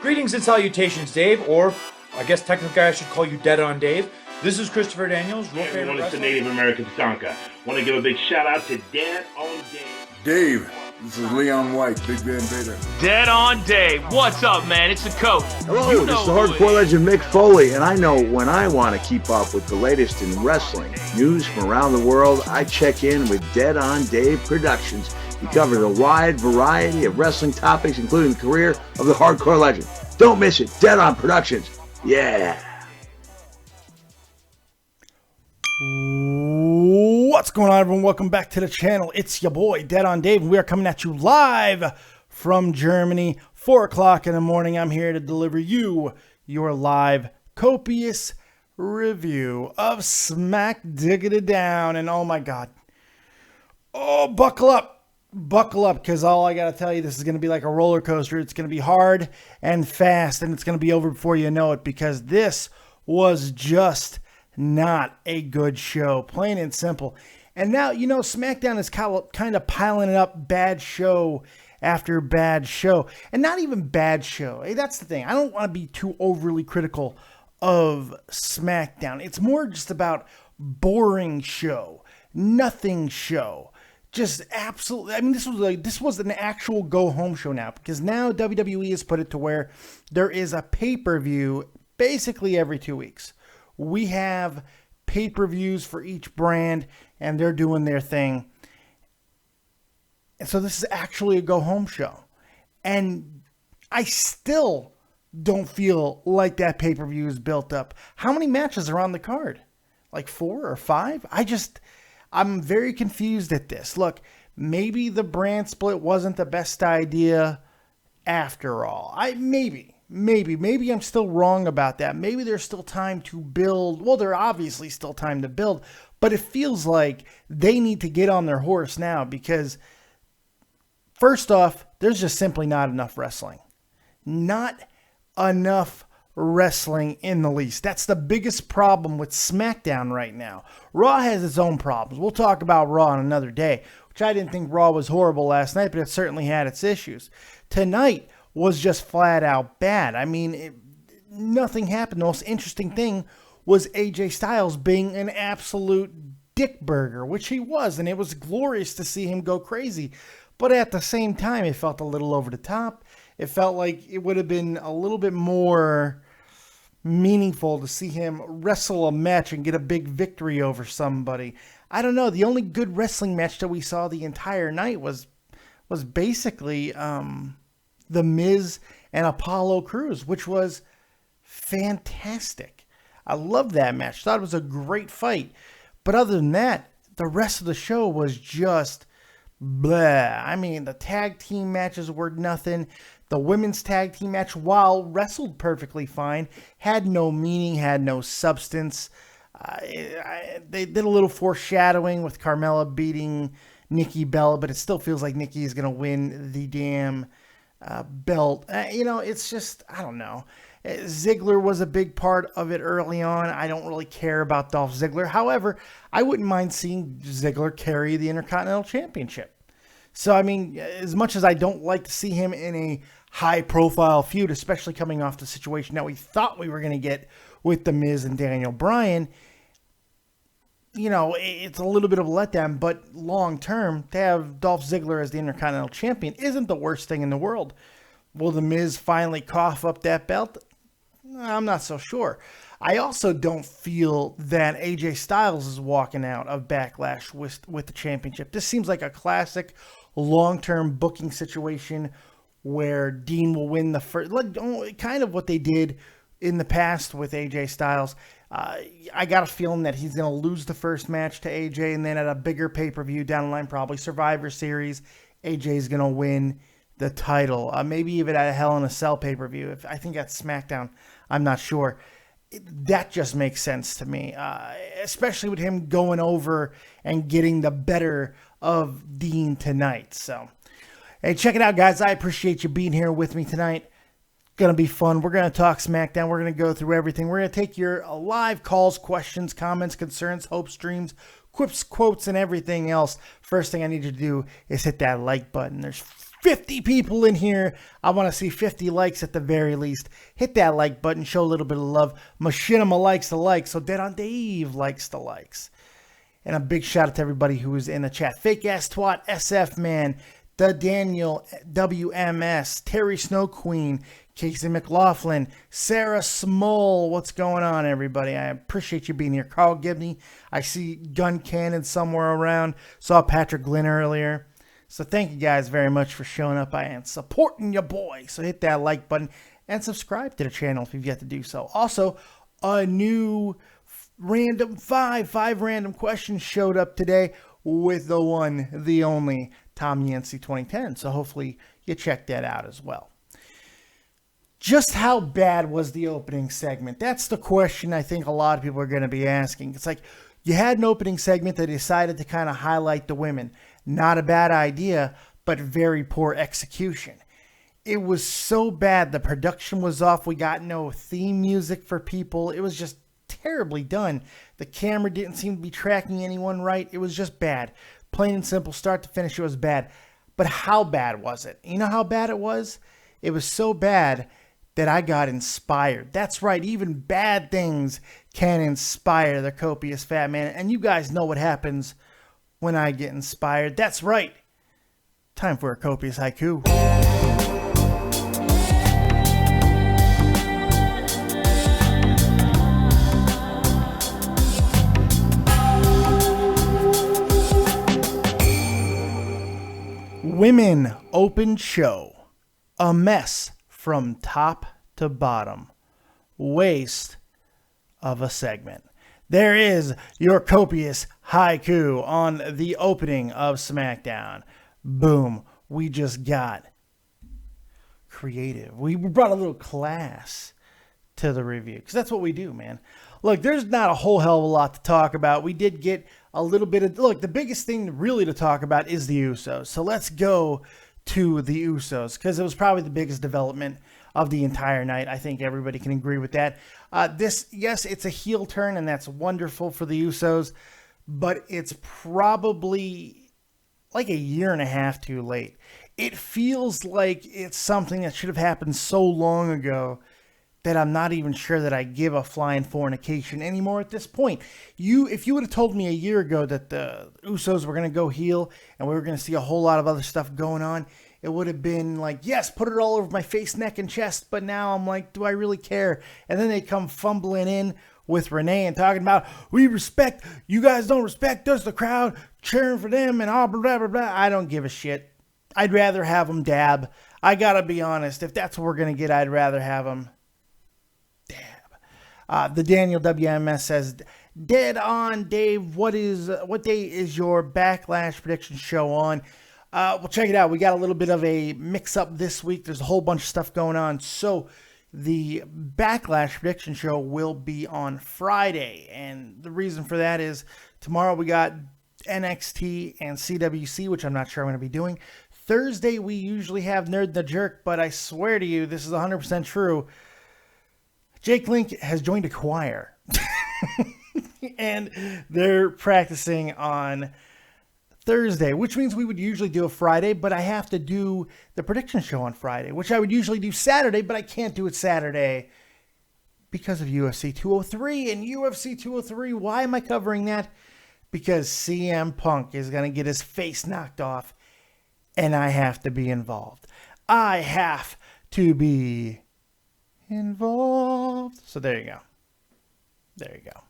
Greetings and salutations, Dave, or I guess technically I should call you Dead on Dave. This is Christopher Daniels. Hey everyone, it's the Native American Tatanka. Want to give a big shout out to Dead on Dave. Dave, this is Leon White, Big Van Vader. Dead on Dave. What's up, man? It's the coach. Hello, this is the hardcore legend Mick Foley, and I know when I want to keep up with the latest in wrestling news from around the world, I check in with Dead on Dave Productions. He covers a wide variety of wrestling topics, including the career of the hardcore legend. Don't miss it. Dead on Productions. Yeah. What's going on, everyone? Welcome back to the channel. It's your boy, Dead on Dave, and we are coming at you live from Germany, 4 o'clock in the morning. I'm here to deliver you your live, copious review of Smackdown. And oh my God. Oh, buckle up. Buckle up, because all I got to tell you, this is going to be like a roller coaster. It's going to be hard and fast, and it's going to be over before you know it, because this was just not a good show, plain and simple. And now, you know, SmackDown is kind of piling it up, bad show after bad show, and not even bad show. Hey, that's the thing. I don't want to be too overly critical of SmackDown. It's more just about boring show, nothing show. Just absolutely. I mean, this was an actual go home show now, because now WWE has put it to where there is a pay-per-view basically every 2 weeks. We have pay-per-views for each brand, and they're doing their thing. And so this is actually a go home show. And I still don't feel like that pay-per-view is built up. How many matches are on the card? Like 4 or 5? I'm very confused at this. Look, maybe the brand split wasn't the best idea after all. Maybe I'm still wrong about that. Maybe there's still time to build. Well, there's obviously still time to build, but it feels like they need to get on their horse now, because first off, there's just simply not enough wrestling. Not enough wrestling in the least. That's the biggest problem with SmackDown right now. Raw has its own problems. We'll talk about Raw on another day, which I didn't think Raw was horrible last night, but it certainly had its issues. Tonight was just flat out bad. I mean, nothing happened. The most interesting thing was AJ Styles being an absolute dick burger, which he was, and it was glorious to see him go crazy. But at the same time, it felt a little over the top. It felt like it would have been a little bit more meaningful to see him wrestle a match and get a big victory over somebody. I don't know. The only good wrestling match that we saw the entire night was basically The Miz and Apollo Crews, which was fantastic. I loved that match. Thought it was a great fight. But other than that, the rest of the show was just blah. I mean, the tag team matches were nothing. The women's tag team match, while wrestled perfectly fine, had no meaning, had no substance. They did a little foreshadowing with Carmella beating Nikki Bella, but it still feels like Nikki is going to win the damn belt. It's just, I don't know. Ziggler was a big part of it early on. I don't really care about Dolph Ziggler. However, I wouldn't mind seeing Ziggler carry the Intercontinental Championship. So, I mean, as much as I don't like to see him in a high-profile feud, especially coming off the situation that we thought we were going to get with The Miz and Daniel Bryan, you know, it's a little bit of a letdown, but long-term, to have Dolph Ziggler as the Intercontinental Champion isn't the worst thing in the world. Will The Miz finally cough up that belt? I'm not so sure. I also don't feel that AJ Styles is walking out of Backlash with the championship. This seems like a classic long-term booking situation where Dean will win the first, kind of what they did in the past with AJ Styles. I got a feeling that he's going to lose the first match to AJ, and then at a bigger pay-per-view down the line, probably Survivor Series, AJ is going to win the title. Maybe even at a Hell in a Cell pay-per-view. I think that's SmackDown. I'm not sure. That just makes sense to me, especially with him going over and getting the better of Dean tonight. So, hey, check it out, guys. I appreciate you being here with me tonight. Going to be fun. We're going to talk SmackDown. We're going to go through everything. We're going to take your live calls, questions, comments, concerns, hopes, dreams, quips, quotes, and everything else. First thing I need you to do is hit that like button. There's 50 people in here. I want to see 50 likes at the very least. Hit that like button. Show a little bit of love. Machinima likes the likes. So Dead on Dave likes the likes. And a big shout out to everybody who was in the chat. Fake Ass Twat, SF Man, The Daniel, WMS, Terry Snow Queen, Casey McLaughlin, Sarah Small. What's going on, everybody? I appreciate you being here. Carl Gibney. I see Gun Cannon somewhere around. Saw Patrick Glynn earlier. So thank you guys very much for showing up and supporting your boy. So hit that like button and subscribe to the channel if you've yet to do so. Also, a new random five random questions showed up today with the one, the only Tom Yancey 2010. So hopefully you check that out as well. Just how bad was the opening segment? That's the question I think a lot of people are going to be asking. It's like you had an opening segment that decided to kind of highlight the women. Not a bad idea, but very poor execution. It was so bad. The production was off. We got no theme music for people. It was just terribly done. The camera didn't seem to be tracking anyone right. It was just bad. Plain and simple, start to finish, it was bad. But how bad was it? You know how bad it was? It was so bad that I got inspired. That's right, even bad things can inspire the copious fat man. And you guys know what happens when I get inspired. That's right. Time for a copious haiku. Women open show. A mess from top to bottom. Waste of a segment. There is your copious haiku on the opening of SmackDown. Boom. We just got creative. We brought a little class to the review because that's what we do, man. Look, there's not a whole hell of a lot to talk about. We did get a little bit of... Look, the biggest thing really to talk about is the Usos. So let's go to the Usos because it was probably the biggest development of the entire night. I think everybody can agree with that. Yes, it's a heel turn, and that's wonderful for the Usos, but it's probably like a year and a half too late. It feels like it's something that should have happened so long ago that I'm not even sure that I give a flying fornication anymore at this point. If you would have told me a year ago that the Usos were going to go heel and we were going to see a whole lot of other stuff going on, it would have been like, yes, put it all over my face, neck, and chest. But now I'm like, do I really care? And then they come fumbling in with Renee and talking about, we respect, you guys don't respect us, the crowd cheering for them and all blah, blah, blah, blah. I don't give a shit. I'd rather have them dab. I got to be honest. If that's what we're going to get, I'd rather have them dab. The Daniel WMS says, dead on, Dave. What day is your Backlash prediction show on? Well, check it out. We got a little bit of a mix-up this week. There's a whole bunch of stuff going on. So the Backlash prediction show will be on Friday. And the reason for that is tomorrow we got NXT and CWC, which I'm not sure I'm going to be doing. Thursday, we usually have Nerd the Jerk, but I swear to you, this is 100% true. Jake Link has joined a choir. And they're practicing on Thursday, which means we would usually do a Friday, but I have to do the prediction show on Friday, which I would usually do Saturday, but I can't do it Saturday because of UFC 203. And UFC 203, why am I covering that? Because CM Punk is going to get his face knocked off, and I have to be involved. I have to be involved. So there you go. There you go.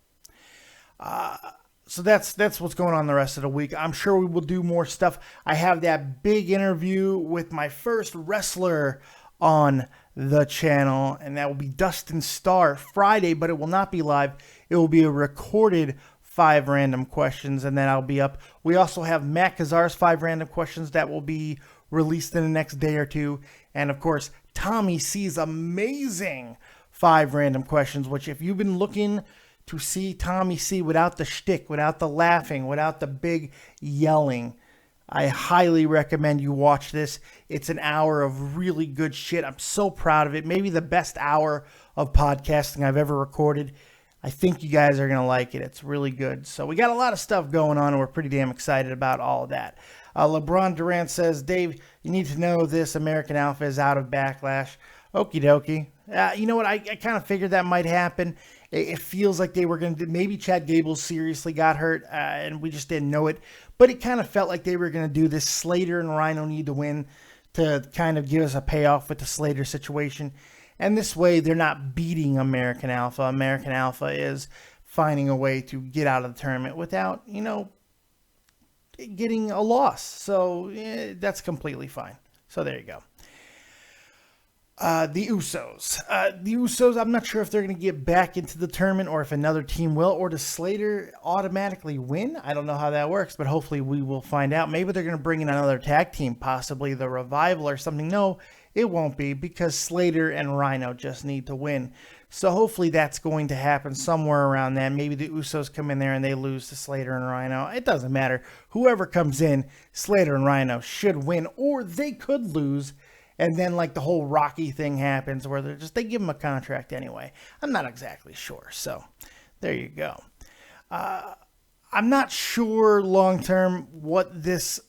So that's what's going on the rest of the week. I'm sure we will do more stuff. I have that big interview with my first wrestler on the channel, and that will be Dustin Starr Friday, but it will not be live. It will be a recorded 5 random questions, and then I'll be up. We also have Matt Kazar's 5 random questions that will be released in the next day or two. And of course, Tommy C's amazing 5 random questions, which if you've been looking to see Tommy C without the shtick, without the laughing, without the big yelling, I highly recommend you watch this. It's an hour of really good shit. I'm so proud of it. Maybe the best hour of podcasting I've ever recorded. I think you guys are going to like it. It's really good. So we got a lot of stuff going on, and we're pretty damn excited about all of that. LeBron Durant says, Dave, you need to know this American Alpha is out of Backlash. Okie dokie. You know what? I kind of figured that might happen. It feels like they were going to, maybe Chad Gable seriously got hurt and we just didn't know it. But it kind of felt like they were going to do this. Slater and Rhino need to win to kind of give us a payoff with the Slater situation. And this way they're not beating American Alpha. American Alpha is finding a way to get out of the tournament without, you know, getting a loss. So that's completely fine. So there you go. The Usos. The Usos, I'm not sure if they're going to get back into the tournament or if another team will, or does Slater automatically win? I don't know how that works, but hopefully we will find out. Maybe they're going to bring in another tag team, possibly the Revival or something. No, it won't be, because Slater and Rhino just need to win. So hopefully that's going to happen somewhere around then. Maybe the Usos come in there and they lose to Slater and Rhino. It doesn't matter. Whoever comes in, Slater and Rhino should win, or they could lose. And then, like, the whole Rocky thing happens where they give him a contract anyway. I'm not exactly sure. So, there you go. I'm not sure long-term what this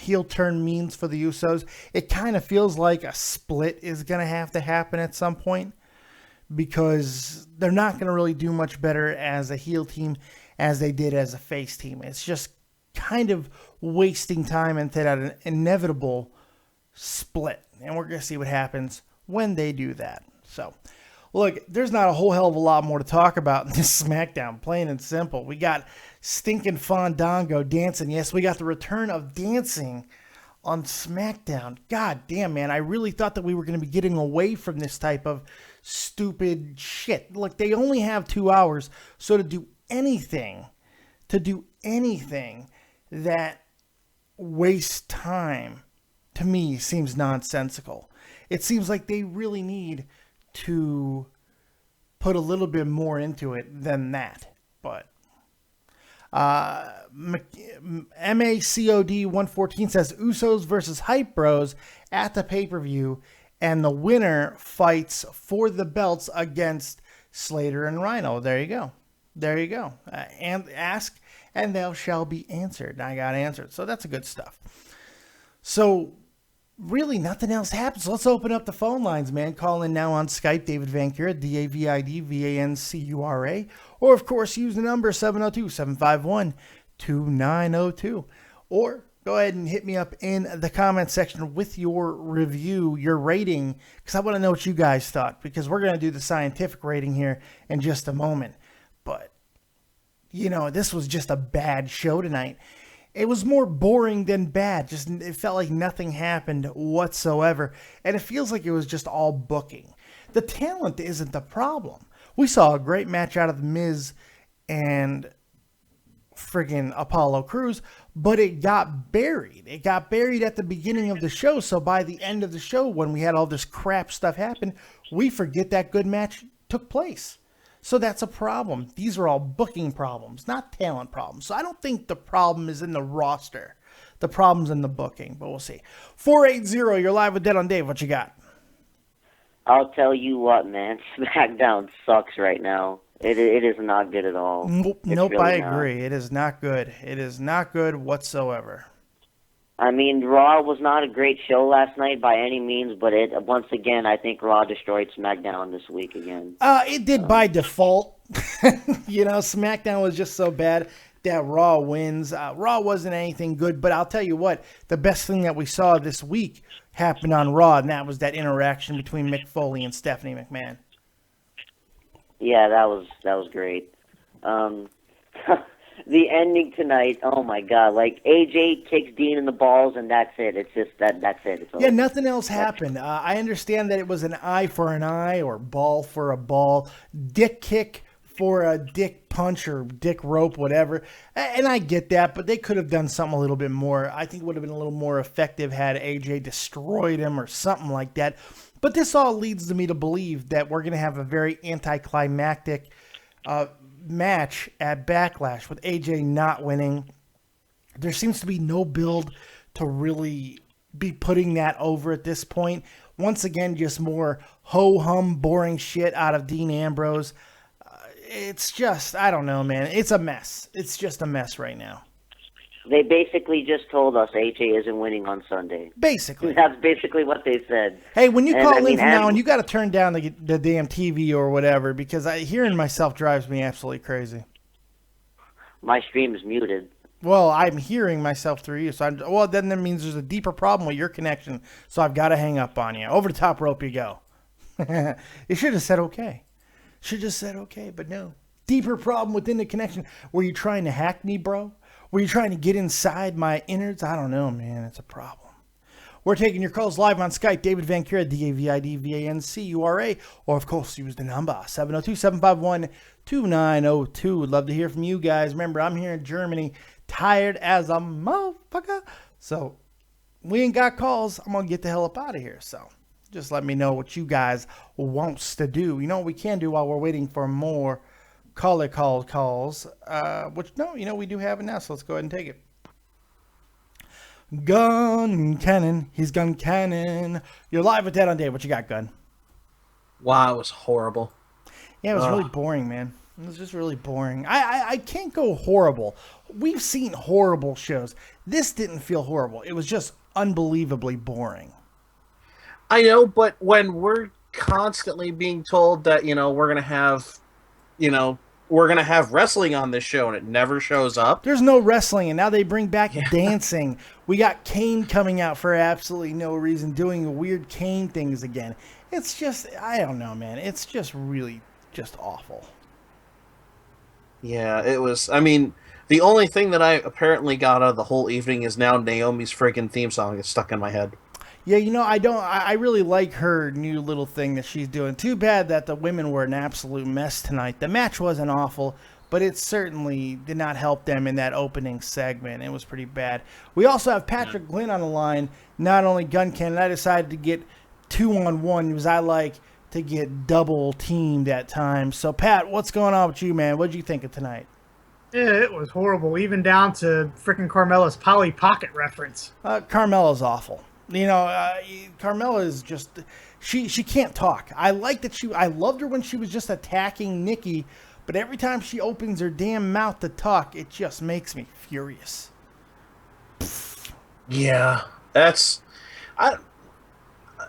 heel turn means for the Usos. It kind of feels like a split is going to have to happen at some point, because they're not going to really do much better as a heel team as they did as a face team. It's just kind of wasting time until that inevitable split, and we're going to see what happens when they do that. So, look, there's not a whole hell of a lot more to talk about in this SmackDown, plain and simple. We got stinking Fandango dancing. Yes, we got the return of dancing on SmackDown. God damn, man, I really thought that we were going to be getting away from this type of stupid shit. Look, they only have 2 hours, so to do anything that wastes time, to me, seems nonsensical. It seems like they really need to put a little bit more into it than that. But MACOD 114 says Usos versus Hype Bros at the pay-per-view, and the winner fights for the belts against Slater and Rhino. There you go. There you go. And ask, and thou shall be answered. I got answered. So that's good stuff. So really, nothing else happens. Let's open up the phone lines, man. Call in now on Skype, David Vancura, DAVIDVANCURA. Or, of course, use the number 702-751-2902. Or go ahead and hit me up in the comment section with your review, your rating, because I want to know what you guys thought, because we're going to do the scientific rating here in just a moment. But, you know, this was just a bad show tonight. It was more boring than bad. Just, it felt like nothing happened whatsoever. And it feels like it was just all booking. The talent isn't the problem. We saw a great match out of The Miz and friggin' Apollo Crews, but it got buried. It got buried at the beginning of the show. So by the end of the show, when we had all this crap stuff happen, we forget that good match took place. So that's a problem. These are all booking problems, not talent problems. So I don't think the problem is in the roster. The problem's in the booking, but we'll see. 480, you're live with Dead on Dave. What you got? I'll tell you what, man. SmackDown sucks right now. It is not good at all. Nope, really I agree. It is not good. It is not good whatsoever. I mean, Raw was not a great show last night by any means, but once again, I think Raw destroyed SmackDown this week again. It did by default. You know, SmackDown was just so bad that Raw wins. Raw wasn't anything good, but I'll tell you what, the best thing that we saw this week happened on Raw, and that was that interaction between Mick Foley and Stephanie McMahon. Yeah, that was great. The ending tonight, oh my God! Like AJ kicks Dean in the balls, and that's it. It's just that's it. It's over. Yeah, nothing else happened. I understand that it was an eye for an eye or ball for a ball, dick kick for a dick punch or dick rope, whatever. And I get that, but they could have done something a little bit more. I think it would have been a little more effective had AJ destroyed him or something like that. But this all leads me to believe that we're going to have a very anticlimactic match at Backlash with AJ not winning. There seems to be no build to really be putting that over at this point. Once again, just more ho-hum, boring shit out of Dean Ambrose. It's just, I don't know, man. It's a mess. It's just a mess right now. They basically just told us AJ isn't winning on Sunday. Basically. That's basically what they said. Hey, when you And, call I in mean, from now and- on, you got to turn down the damn TV or whatever, because hearing myself drives me absolutely crazy. My stream is muted. Well, I'm hearing myself through you, so then that means there's a deeper problem with your connection, so I've got to hang up on you. Over the top rope you go. You should have said okay. Should have said okay, but no. Deeper problem within the connection. Were you trying to hack me, bro? Were you trying to get inside my innards? I don't know, man. It's a problem. We're taking your calls live on Skype. David Vancura, DavidVancura, or of course, use the number 702-751-2902. Would love to hear from you guys. Remember, I'm here in Germany, tired as a motherfucker. So we ain't got calls. I'm gonna get the hell up out of here. So just let me know what you guys wants to do. You know what we can do while we're waiting for more caller calls. We do have it now. So let's go ahead and take it. Gun Cannon. He's Gun Cannon. You're live with Dead on Dave. What you got, Gun? Wow, it was horrible. Yeah, it was really boring, man. It was just really boring. I can't go horrible. We've seen horrible shows. This didn't feel horrible. It was just unbelievably boring. I know, but when we're constantly being told that, we're going to have, wrestling on this show and it never shows up. There's no wrestling, and now they bring back dancing. We got Kane coming out for absolutely no reason, doing weird Kane things again. It's just, I don't know, man. It's just really just awful. Yeah, it was. I mean, the only thing that I apparently got out of the whole evening is now Naomi's friggin' theme song is stuck in my head. Yeah, I really like her new little thing that she's doing. Too bad that the women were an absolute mess tonight. The match wasn't awful, but it certainly did not help them in that opening segment. It was pretty bad. We also have Patrick Glynn on the line, not only Gun Cannon. I decided to get 2-on-1 because I like to get double teamed at times. So, Pat, what's going on with you, man? What did you think of tonight? Yeah, it was horrible, even down to frickin' Carmella's Polly Pocket reference. Carmella's awful. Carmella is just, she can't talk. I loved her when she was just attacking Nikki, but every time she opens her damn mouth to talk, it just makes me furious. Yeah,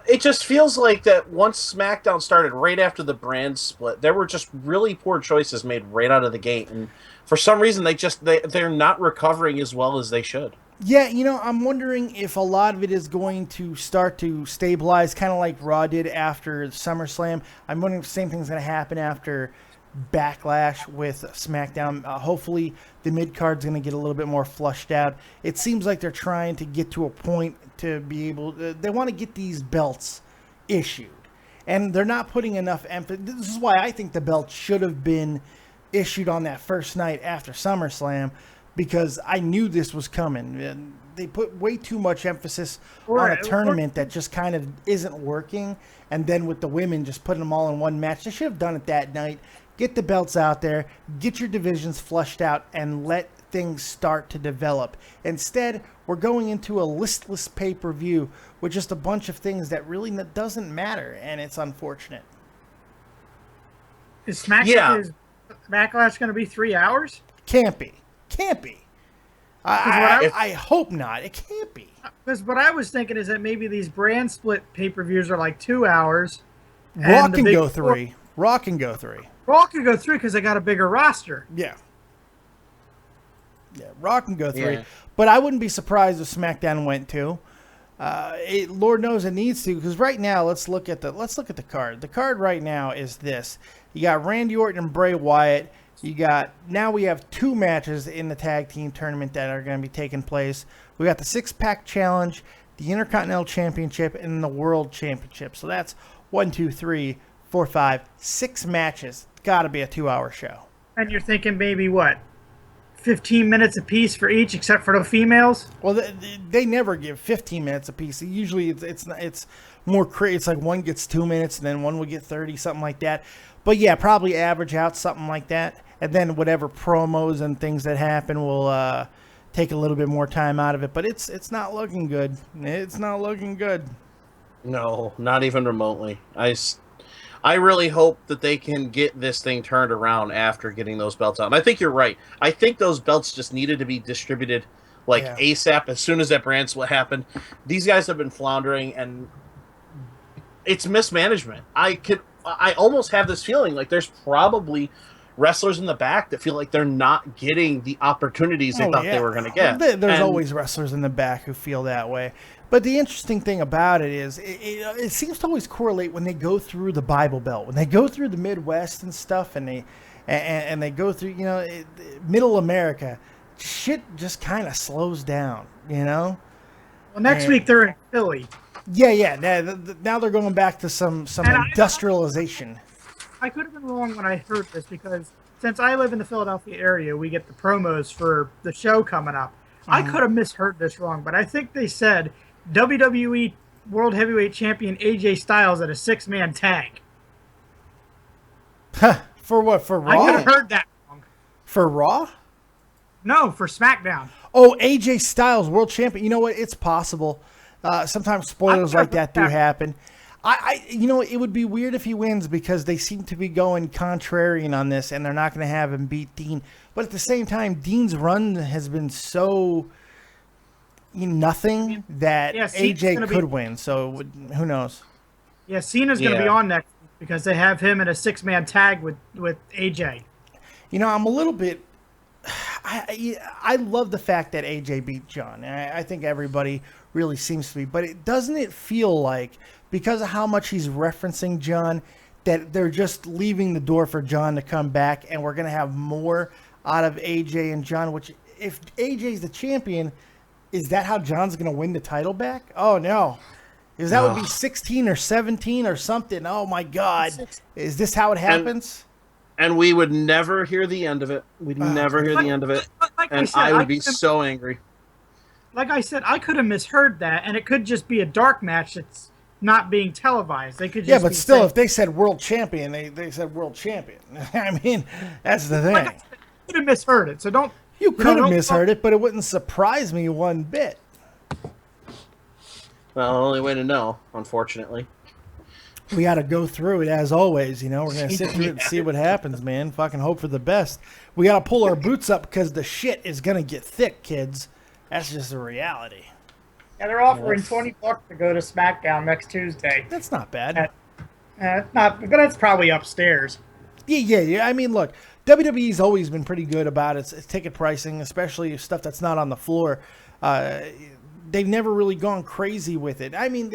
it just feels like that once SmackDown started right after the brand split, there were just really poor choices made right out of the gate, and for some reason they're not recovering as well as they should. Yeah, I'm wondering if a lot of it is going to start to stabilize, kind of like Raw did after SummerSlam. I'm wondering if the same thing's going to happen after Backlash with SmackDown. Hopefully, the mid-card's going to get a little bit more flushed out. It seems like they're trying to get to a point to be able they want to get these belts issued. And they're not putting enough emphasis. This is why I think the belt should have been issued on that first night after SummerSlam, because I knew this was coming. And they put way too much emphasis on a tournament that just kind of isn't working. And then with the women, just putting them all in one match. They should have done it that night. Get the belts out there, get your divisions flushed out, and let things start to develop. Instead, we're going into a listless pay-per-view with just a bunch of things that really doesn't matter, and it's unfortunate. Is Backlash going to be 3 hours? Can't be. I hope not. It can't be. Because what I was thinking is that maybe these brand split pay-per-views are like 2 hours. Raw can go 3. Raw can go 3. Raw can go 3 because they got a bigger roster. Yeah, Raw can go 3. Yeah. But I wouldn't be surprised if SmackDown went 2. Lord knows it needs to, because right now let's look at the card. The card right now is this. You got Randy Orton and Bray Wyatt. Now we have 2 matches in the tag team tournament that are going to be taking place. We got the 6-pack challenge, the Intercontinental Championship, and the World Championship. So that's 1, 2, 3, 4, 5, 6 matches. Got to be a 2-hour show. And you're thinking maybe what? 15 minutes apiece for each, except for the females? Well, they never give 15 minutes apiece. Usually it's more crazy. It's like one gets 2 minutes, and then one will get 30, something like that. But yeah, probably average out something like that. And then whatever promos and things that happen will take a little bit more time out of it. But it's not looking good. It's not looking good. No, not even remotely. I really hope that they can get this thing turned around after getting those belts out. And I think you're right. I think those belts just needed to be distributed like Yeah. ASAP as soon as that brand split happened. These guys have been floundering, and it's mismanagement. I almost have this feeling like there's probably wrestlers in the back that feel like they're not getting the opportunities they thought they were going to get. There's always wrestlers in the back who feel that way. But the interesting thing about it is it seems to always correlate when they go through the Bible Belt, when they go through the Midwest and stuff, and they go through, Middle America, shit just kind of slows down, Well, next week they're in Philly. Yeah. Now they're going back to some industrialization. I could have been wrong when I heard this because since I live in the Philadelphia area, we get the promos for the show coming up. I could have misheard this wrong, but I think they said WWE World Heavyweight Champion AJ Styles at a 6-man tag. For what? For Raw? I could have heard that wrong. For Raw? No, for SmackDown. Oh, AJ Styles, world champion. You know what? It's possible. Sometimes spoilers like that do happen. It would be weird if he wins because they seem to be going contrarian on this, and they're not going to have him beat Dean. But at the same time, Dean's run has been so nothing that AJ could win. So who knows? Yeah, Cena's going to be on next because they have him in a 6-man tag with AJ. I'm a little bit. I love the fact that AJ beat John. I think everybody really seems to be, but doesn't it feel like because of how much he's referencing John that they're just leaving the door for John to come back, and we're going to have more out of AJ and John? Which, if AJ's the champion, is that how John's going to win the title back? Oh no, because that would be 16 or 17 or something. Oh my God, is this how it happens? And we would never hear the end of it. We'd never hear the end of it. And I would be so angry. Like I said, I could have misheard that, and it could just be a dark match that's not being televised. They could just but still, if they said world champion, they said world champion. I mean, that's the thing. Like I said, you could have misheard it, so don't... You could have misheard it, but it wouldn't surprise me one bit. Well, the only way to know, unfortunately. We got to go through it as always, We're going to sit through it and see what happens, man. Fucking hope for the best. We got to pull our boots up because the shit is going to get thick, kids. That's just a reality. Yeah, they're offering $20 to go to SmackDown next Tuesday. That's not bad. But that's probably upstairs. Yeah. I mean, look, WWE's always been pretty good about its ticket pricing, especially stuff that's not on the floor. They've never really gone crazy with it. I mean,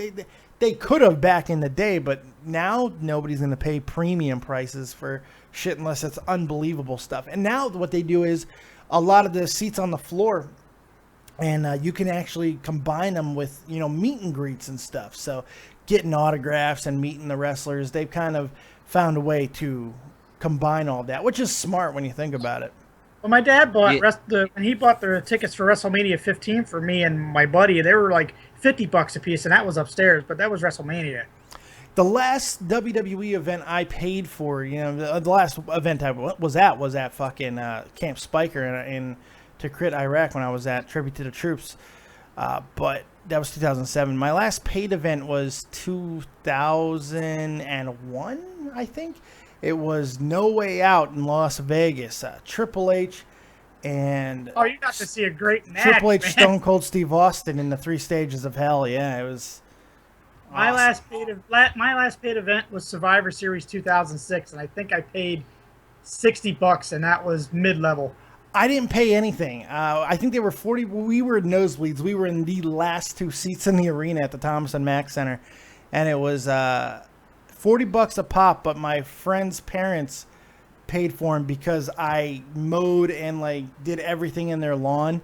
they could have back in the day, but now nobody's going to pay premium prices for shit unless it's unbelievable stuff. And now what they do is a lot of the seats on the floor, and you can actually combine them with, meet and greets and stuff. So getting autographs and meeting the wrestlers, they've kind of found a way to combine all that, which is smart when you think about it. Well, my dad bought when he bought the tickets for WrestleMania 15 for me and my buddy. They were like $50 a piece, and that was upstairs. But that was WrestleMania. The last WWE event I paid for, the last event I was at fucking Camp Spiker in Tikrit, Iraq, when I was at Tribute to the Troops. But that was 2007. My last paid event was 2001, I think. It was No Way Out in Las Vegas. Triple H and... Oh, you got to see a great match, Triple H, man. Stone Cold Steve Austin in the 3 stages of hell. Yeah, it was My awesome. my last paid event was Survivor Series 2006, and I think I paid $60, and that was mid-level. I didn't pay anything. I think they were 40. We were nosebleeds. We were in the last 2 seats in the arena at the Thomas and Mack Center, and it was $40 a pop. But my friend's parents paid for them because I mowed and did everything in their lawn.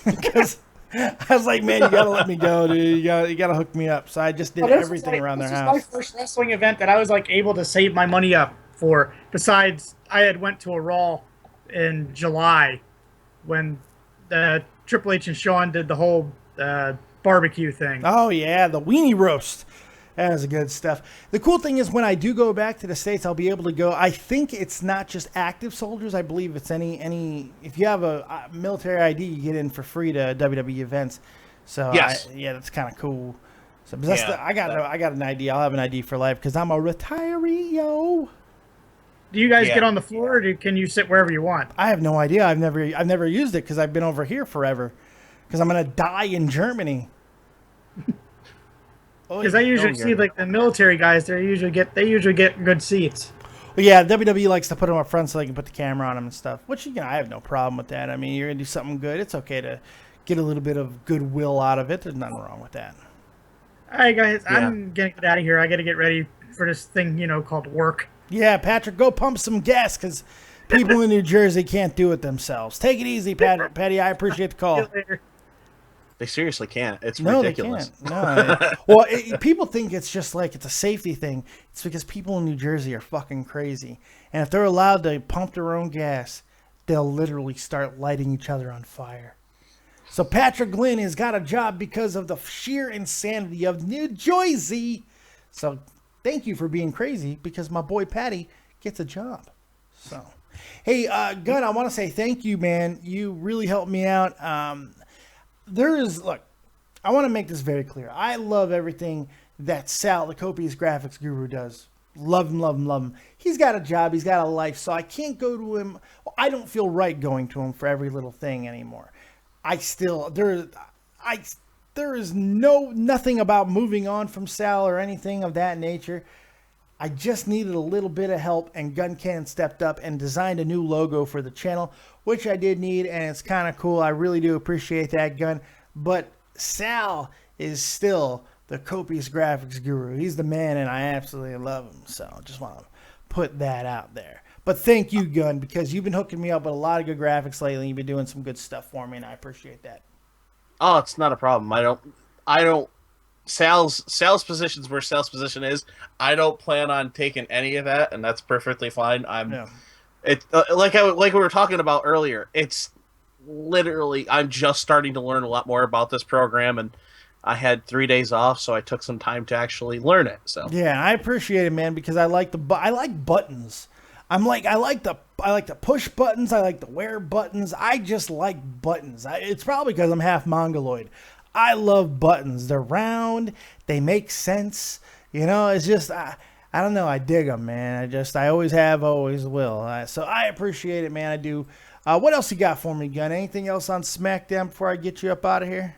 Because I was like, man, you gotta let me go, dude. You gotta hook me up. So I just did everything around their house. This was my first wrestling event that I was able to save my money up for. Besides, I had went to a Raw in July when Triple H and Shawn did the whole barbecue thing. Oh yeah, the weenie roast. That was good stuff. The cool thing is when I do go back to the States, I'll be able to go. I think it's not just active soldiers. I believe it's any if you have a military ID, you get in for free to WWE events. So yes. That's kind of cool. So that's I got an ID. I'll have an ID for life because I'm a retiree, yo. Do you guys get on the floor, or can you sit wherever you want? I have no idea. I've never used it because I've been over here forever. because I'm gonna die in Germany. Because I usually see like the military guys, they usually get good seats. Well, yeah, WWE likes to put them up front so they can put the camera on them and stuff. Which, you know, I have no problem with that. I mean, you're gonna do something good. It's okay to get a little bit of goodwill out of it. There's nothing wrong with that. All right, guys, I'm gonna get out of here. I got to get ready for this thing, called work. Yeah, Patrick, go pump some gas because people in New Jersey can't do it themselves. Take it easy, Patty. I appreciate the call. They seriously can't. It's ridiculous. They can't. No. Well, people think it's just like it's a safety thing. It's because people in New Jersey are fucking crazy. And if they're allowed to pump their own gas, they'll literally start lighting each other on fire. So Patrick Glynn has got a job because of the sheer insanity of New Jersey. So thank you for being crazy because my boy Patty gets a job. So, hey, Gunn, I want to say thank you, man. You really helped me out. Look, I want to make this very clear. I love everything that Sal, the copious graphics guru, does. Love him, love him, love him. He's got a job. He's got a life. So I can't go to him. I don't feel right going to him for every little thing anymore. There is nothing about moving on from Sal or anything of that nature. I just needed a little bit of help, and Gun Can stepped up and designed a new logo for the channel, which I did need, and it's kind of cool. I really do appreciate that, Gun. But Sal is still the copious graphics guru. He's the man, and I absolutely love him. So I just want to put that out there. But thank you, Gun, because you've been hooking me up with a lot of good graphics lately. You've been doing some good stuff for me, and I appreciate that. Oh, it's not a problem. I don't. Sal's position's where Sal's position is. I don't plan on taking any of that, and that's perfectly fine. Like we were talking about earlier. It's literally I'm just starting to learn a lot more about this program, and I had 3 days off, so I took some time to actually learn it. So yeah, I appreciate it, man, because I like buttons. I like the push buttons. I like the wear buttons. I just like buttons. It's probably because I'm half mongoloid. I love buttons. They're round. They make sense. It's just, I don't know. I dig them, man. I always have, always will. So I appreciate it, man. I do. What else you got for me, Gun? Anything else on SmackDown before I get you up out of here?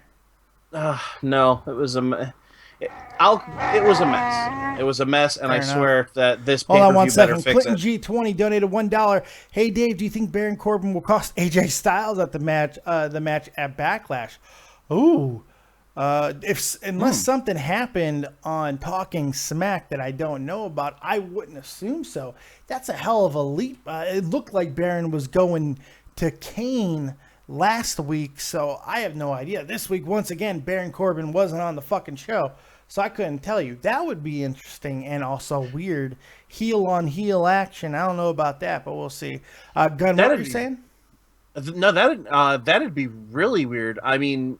No, it was a mess. It was a mess, and I swear that this pay-per-view better fix it. Clinton G20 donated $1. Hey, Dave, do you think Baron Corbin will cost AJ Styles at the match at Backlash? Ooh, unless something happened on Talking Smack that I don't know about, I wouldn't assume so. That's a hell of a leap. It looked like Baron was going to Kane last week, so I have no idea. This week, once again, Baron Corbin wasn't on the fucking show, so I couldn't tell you. That would be interesting and also weird. Heel on heel action. I don't know about that, but we'll see. Gun, what were you saying? No, that'd be really weird. I mean,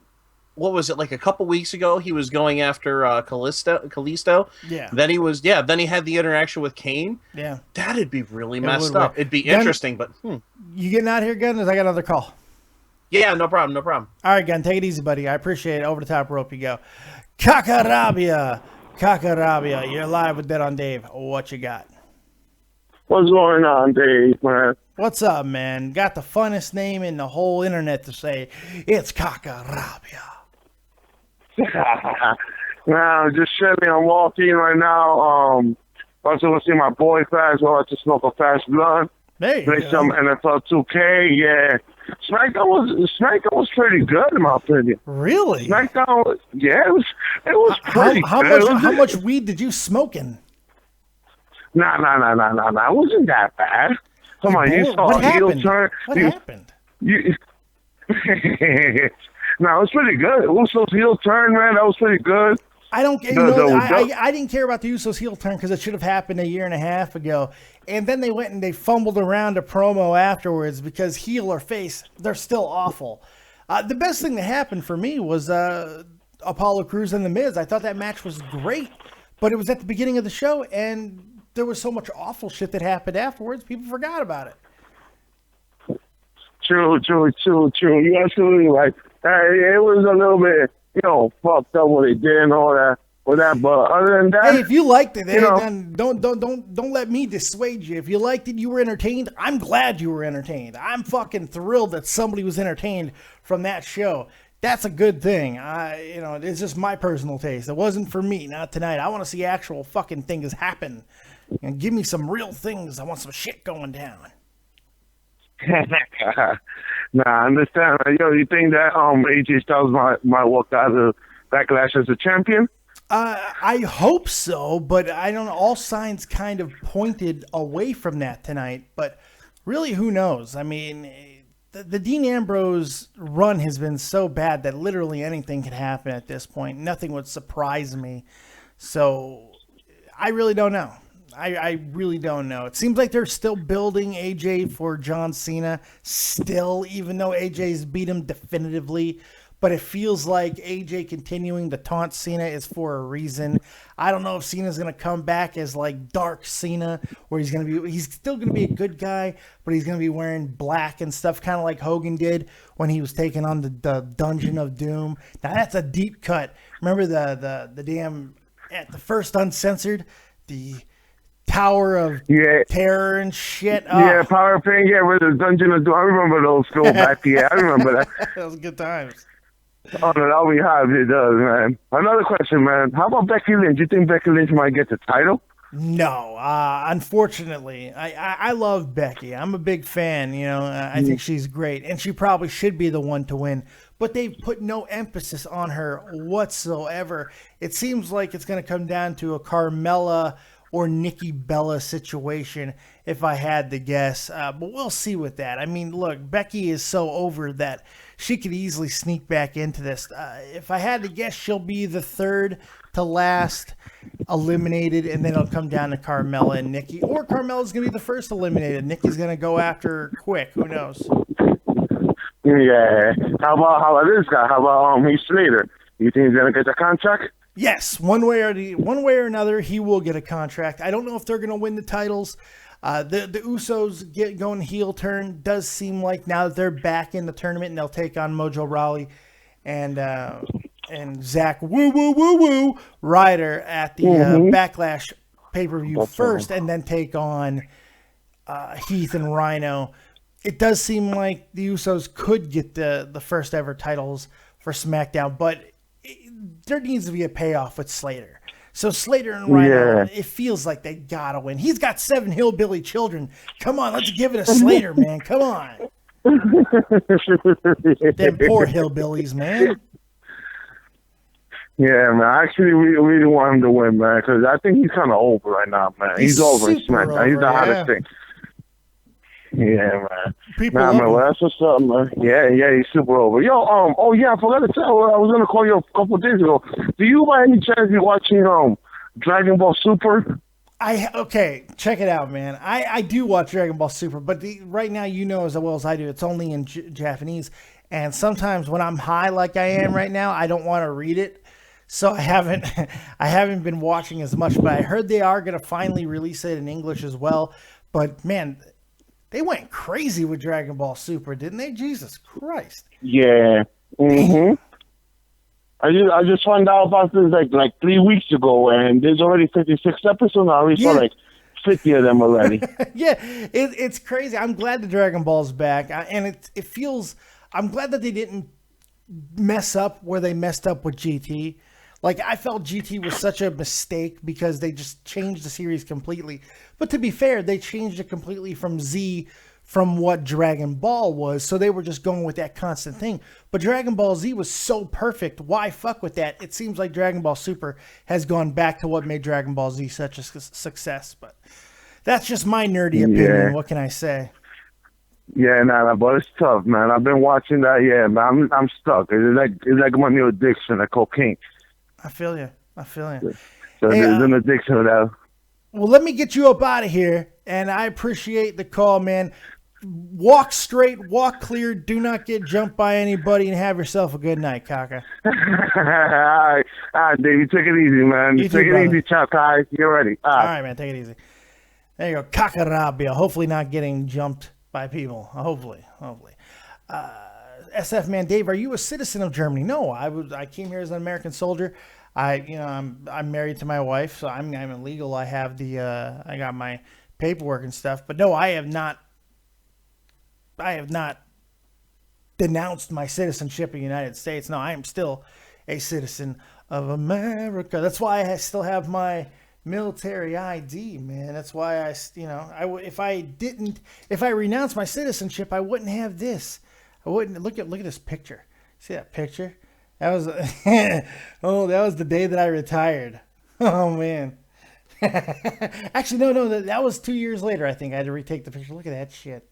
what was it, like a couple weeks ago? He was going after Kalisto. Yeah. Then he had the interaction with Kane. Yeah. That'd be really messed up. It'd be interesting, but You getting out of here, Gun? I got another call. Yeah, no problem. All right, Gun, take it easy, buddy. I appreciate it. Over the top rope you go. Kakarabia, you're live with Dead on Dave. What you got? What's going on, Dave, man? What's up, man? Got the funnest name in the whole internet to say. It's Kakarabia. Now, just chilling. I'm walking right now. About to go see my boy fast. Well, I just smoke a fast blunt. Hey, play some NFL 2K. Yeah, SmackDown was pretty good in my opinion. Really? SmackDown, yeah, it was pretty. How much weed did you smoking? Nah. It wasn't that bad. Come on, you saw a heel turn. What happened? No, it was pretty good. Uso's heel turn, man, that was pretty good. I didn't care about the Usos heel turn because it should have happened a year and a half ago. And then they went and they fumbled around a promo afterwards because heel or face, they're still awful. The best thing that happened for me was Apollo Crews and The Miz. I thought that match was great, but it was at the beginning of the show, and there was so much awful shit that happened afterwards, people forgot about it. True. You're absolutely right. It was a little bit, fucked up what they did and all that. But other than that, hey, if you liked it, then don't let me dissuade you. If you liked it, you were entertained. I'm glad you were entertained. I'm fucking thrilled that somebody was entertained from that show. That's a good thing. It's just my personal taste. It wasn't for me, not tonight. I want to see actual fucking things happen. And give me some real things. I want some shit going down. Nah, I understand. Yo, you think that AJ Styles might walk out of Backlash as a champion? I hope so, but I don't know. All signs kind of pointed away from that tonight. But really, who knows? I mean, the Dean Ambrose run has been so bad that literally anything can happen at this point. Nothing would surprise me. So I really don't know. I really don't know. It seems like they're still building AJ for John Cena still, even though AJ's beat him definitively. But it feels like AJ continuing to taunt Cena is for a reason. I don't know if Cena's going to come back as like Dark Cena, where he's still going to be a good guy, but he's going to be wearing black and stuff, kind of like Hogan did when he was taking on the Dungeon of Doom. Now that's a deep cut. Remember the damn, at the first Uncensored, the Tower of Terror and shit. Oh. Yeah, Power of Pain. Yeah, with the Dungeon of Doom. I remember those throwbacks. Yeah, I remember that. That was good times. Oh, no, that we have. It does, man. Another question, man. How about Becky Lynch? You think Becky Lynch might get the title? No, unfortunately. I love Becky. I'm a big fan. I think she's great, and she probably should be the one to win. But they've put no emphasis on her whatsoever. It seems like it's going to come down to a Carmella or Nikki Bella situation, if I had to guess. But we'll see with that. I mean, look, Becky is so over that she could easily sneak back into this. If I had to guess, she'll be the third to last eliminated, and then it'll come down to Carmella and Nikki. Or Carmella's going to be the first eliminated. Nikki's going to go after her quick. Who knows? Yeah. How about this guy? How about Heath Slater? You think he's going to get the contract? Yes, one way or another, he will get a contract. I don't know if they're going to win the titles. The Usos going heel turn. Does seem like now that they're back in the tournament and they'll take on Mojo Rawley and Zack Woo Ryder at the Backlash pay-per-view first, and then take on Heath and Rhino. It does seem like the Usos could get the first ever titles for SmackDown, but there needs to be a payoff with Slater. So Slater and Rhino, it feels like they gotta win. He's got 7 hillbilly children. Come on, let's give it a Slater, man. Come on. Them poor hillbillies, man. Yeah, man. I actually really want him to win, man, because I think he's kind of over right now, man. He's over in SmackDown. He's the hottest thing. Yeah, man. Man, well, that's what's up, man. Yeah, he's super over. Yo, oh yeah, I forgot to tell. I was gonna call you a couple of days ago. Do you, by any chance, be watching Dragon Ball Super? Okay, check it out, man. I do watch Dragon Ball Super, but right now, as well as I do, it's only in Japanese. And sometimes when I'm high, like I am right now, I don't want to read it. So I haven't been watching as much. But I heard they are gonna finally release it in English as well. But man, they went crazy with Dragon Ball Super, didn't they? Jesus Christ. Yeah. Mm-hmm. I just found out about this like 3 weeks ago, and there's already 56 episodes. I already saw like 50 of them already. Yeah, it's crazy. I'm glad the Dragon Ball's back, and it feels. I'm glad that they didn't mess up where they messed up with GT. Like, I felt GT was such a mistake because they just changed the series completely. But to be fair, they changed it completely from Z from what Dragon Ball was. So they were just going with that constant thing. But Dragon Ball Z was so perfect. Why fuck with that? It seems like Dragon Ball Super has gone back to what made Dragon Ball Z such a success. But that's just my nerdy opinion. Yeah. What can I say? Yeah, but it's tough, man. I've been watching that. Yeah, man, I'm stuck. It's like my new addiction, like cocaine. I feel you. So there's an addiction to that. Well, let me get you up out of here, and I appreciate the call, man. Walk straight, walk clear, do not get jumped by anybody, and have yourself a good night, Kaka. All right, Dave, take it easy, man. Take it easy, Chuck. Kai. Get ready. All right, man, take it easy. There you go, Kakarabia. Hopefully not getting jumped by people. Hopefully. SF man, Dave, are you a citizen of Germany? No, I came here as an American soldier. I'm married to my wife, so I'm illegal. I have I got my paperwork and stuff, but no, I have not denounced my citizenship of the United States. No, I am still a citizen of America. That's why I still have my military ID, man. That's why if I renounced my citizenship, I wouldn't have this. I wouldn't look at this picture. See that picture? That was that was the day that I retired. Oh man. Actually, no, that was 2 years later. I think I had to retake the picture. Look at that shit.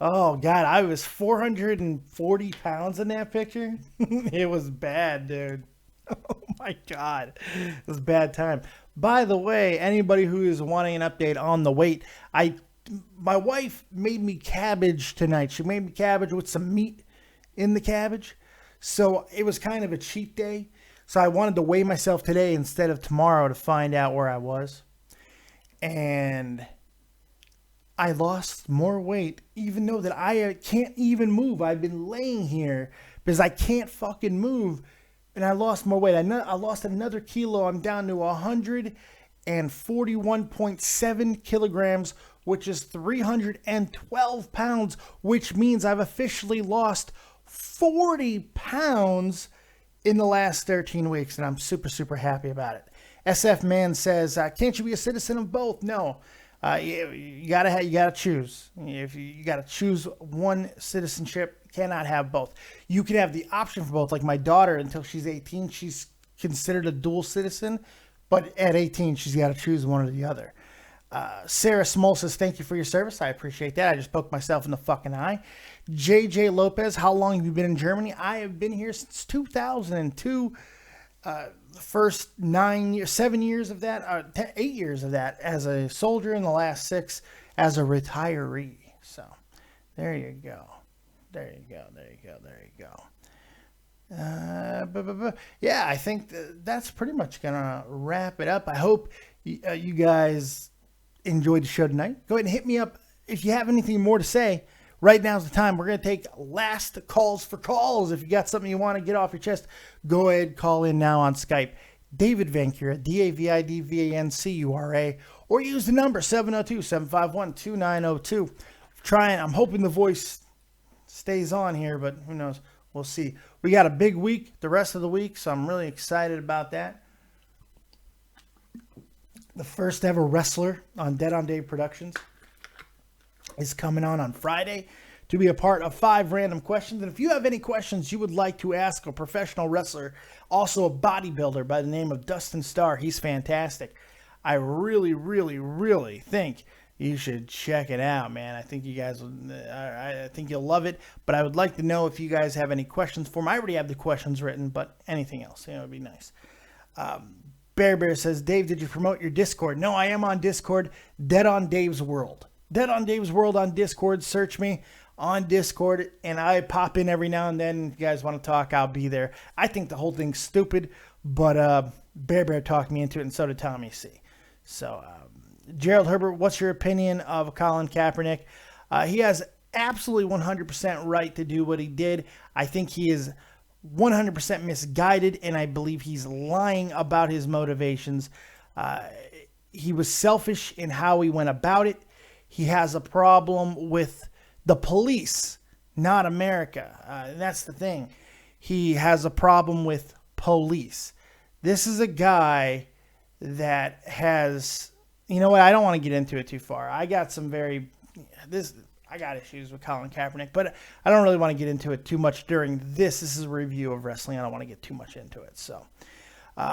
Oh God, I was 440 pounds in that picture. It was bad, dude. Oh my God, it was a bad time. By the way, anybody who is wanting an update on the weight, my wife made me cabbage tonight. She made me cabbage with some meat in the cabbage. So it was kind of a cheat day. So I wanted to weigh myself today instead of tomorrow to find out where I was. And I lost more weight, even though that I can't even move. I've been laying here because I can't fucking move. And I lost more weight. I lost another kilo. I'm down to 141.7 kilograms, which is 312 pounds, which means I've officially lost 40 pounds in the last 13 weeks, and I'm super, super happy about it. SF Man says, can't you be a citizen of both? No. You gotta choose. If you gotta choose one citizenship, you cannot have both. You can have the option for both. Like my daughter, until she's 18, she's considered a dual citizen, but at 18, she's got to choose one or the other. Sarah Small says, thank you for your service. I appreciate that. I just poked myself in the fucking eye. JJ Lopez, how long have you been in Germany? I have been here since 2002. The first 7 years of that, 8 years of that as a soldier, and the last 6 as a retiree. So there you go. Yeah, I think that's pretty much gonna wrap it up. I hope you guys enjoyed the show tonight. Go ahead and hit me up if you have anything more to say. Right now's the time. We're going to take last calls for calls. If you got something you want to get off your chest, go ahead, call in now on Skype. David Vancura, DAVIDVANCURA, or use the number 702-751-2902. I'm hoping the voice stays on here, but who knows? We'll see. We got a big week the rest of the week, so I'm really excited about that. The first ever wrestler on Dead on Dave Productions is coming on Friday to be a part of 5 random questions. And if you have any questions you would like to ask a professional wrestler, also a bodybuilder by the name of Dustin Starr, he's fantastic. I really, really, really think you should check it out, man. I think you guys, I think you'll love it. But I would like to know if you guys have any questions for him. I already have the questions written, but anything else, it would be nice. Bear says, Dave, did you promote your Discord? No, I am on Discord, Dead on Dave's World. Dead on Dave's World on Discord. Search me on Discord, and I pop in every now and then. If you guys want to talk, I'll be there. I think the whole thing's stupid, but Bear talked me into it, and so did Tommy C. So, Gerald Herbert, what's your opinion of Colin Kaepernick? He has absolutely 100% right to do what he did. I think he is 100% misguided, and I believe he's lying about his motivations. He was selfish in how he went about it. He has a problem with the police, not America. That's the thing. He has a problem with police. This is a guy that has, you know what? I don't want to get into it too far. I got issues with Colin Kaepernick, but I don't really want to get into it too much during this. This is a review of wrestling. I don't want to get too much into it. So,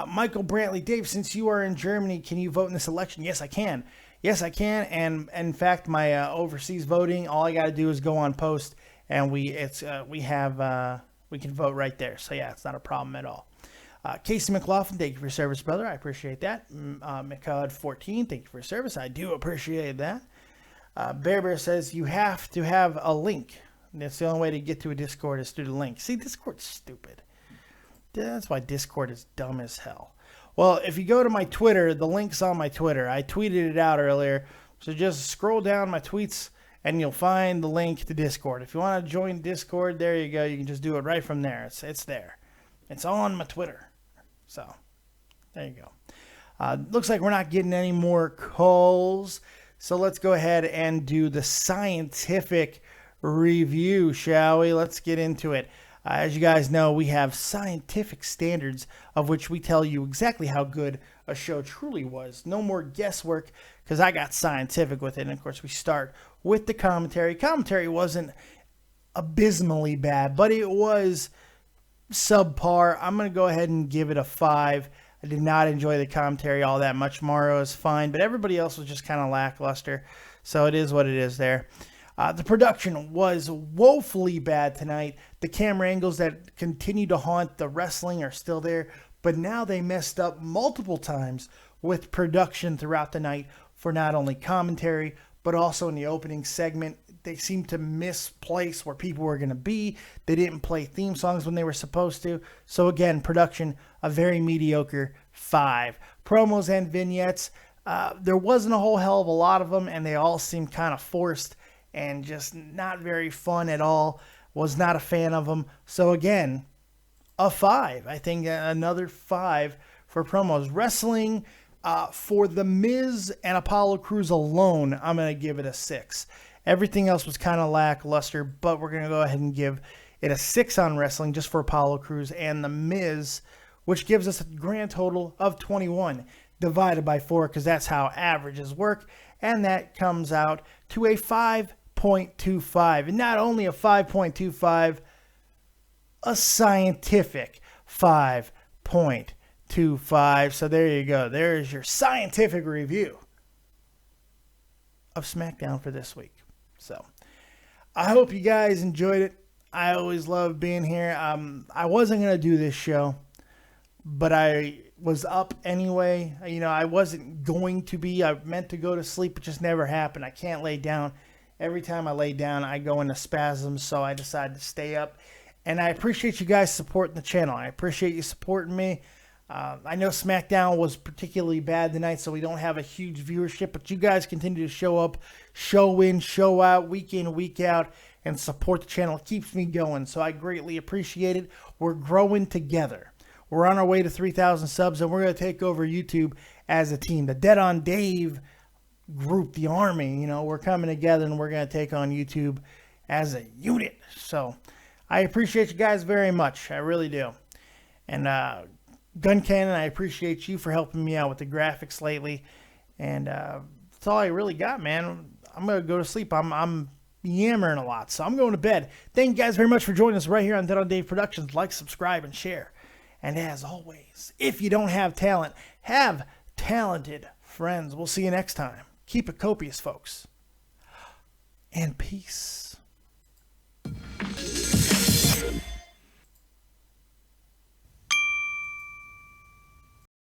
Michael Brantley, Dave, since you are in Germany, can you vote in this election? Yes, I can. Yes, I can. And in fact, my overseas voting, all I got to do is go on post, and we can vote right there. So yeah, it's not a problem at all. Casey McLaughlin, thank you for your service, brother. I appreciate that. McCud14, thank you for your service. I do appreciate that. Bear says you have to have a link. That's the only way to get to a Discord is through the link. See, Discord's stupid. That's why Discord is dumb as hell. Well, if you go to my Twitter, the link's on my Twitter. I tweeted it out earlier. So just scroll down my tweets and you'll find the link to Discord. If you want to join Discord, there you go. You can just do it right from there. It's there. It's on my Twitter. So there you go. Looks like we're not getting any more calls. So let's go ahead and do the scientific review, shall we? Let's get into it. As you guys know, we have scientific standards of which we tell you exactly how good a show truly was. No more guesswork, because I got scientific with it. And of course, we start with the commentary. Commentary wasn't abysmally bad, but it was subpar. I'm going to go ahead and give it a 5. I did not enjoy the commentary all that much. Mario is fine, but everybody else was just kind of lackluster. So it is what it is there. The production was woefully bad tonight. The camera angles that continue to haunt the wrestling are still there, but now they messed up multiple times with production throughout the night for not only commentary, but also in the opening segment. They seemed to misplace where people were going to be. They didn't play theme songs when they were supposed to. So again, production, a very mediocre 5. Promos and vignettes, there wasn't a whole hell of a lot of them, and they all seemed kind of forced and just not very fun at all. Was not a fan of them. So again, a 5. I think another 5 for promos. Wrestling, for The Miz and Apollo Crews alone, I'm going to give it a 6. Everything else was kind of lackluster, but we're going to go ahead and give it a 6 on wrestling just for Apollo Crews and The Miz, which gives us a grand total of 21 divided by 4, because that's how averages work. And that comes out to a 5.25. And not only a 5.25, a scientific 5.25. So there you go. There's your scientific review of SmackDown for this week. So I hope you guys enjoyed it. I always love being here. I wasn't going to do this show, but I was up anyway. You know, I wasn't going to be. I meant to go to sleep. It just never happened. I can't lay down. Every time I lay down, I go into spasms, so I decided to stay up. And I appreciate you guys supporting the channel. I appreciate you supporting me. I know SmackDown was particularly bad tonight, so we don't have a huge viewership, but you guys continue to show up, show in, show out, week in, week out, and support the channel. It keeps me going, so I greatly appreciate it. We're growing together. We're on our way to 3,000 subs, and we're going to take over YouTube as a team. The Dead on Dave group, the army, you know, we're coming together, and we're going to take on YouTube as a unit. So I appreciate you guys very much. I really do. And Gun Cannon, I appreciate you for helping me out with the graphics lately. And that's all I really got, man. I'm going to go to sleep. I'm yammering a lot, so I'm going to bed. Thank you guys very much for joining us right here on Dead on Dave Productions. Like, subscribe, and share. And as always, if you don't have talent, have talented friends. We'll see you next time. Keep it copious, folks. And peace.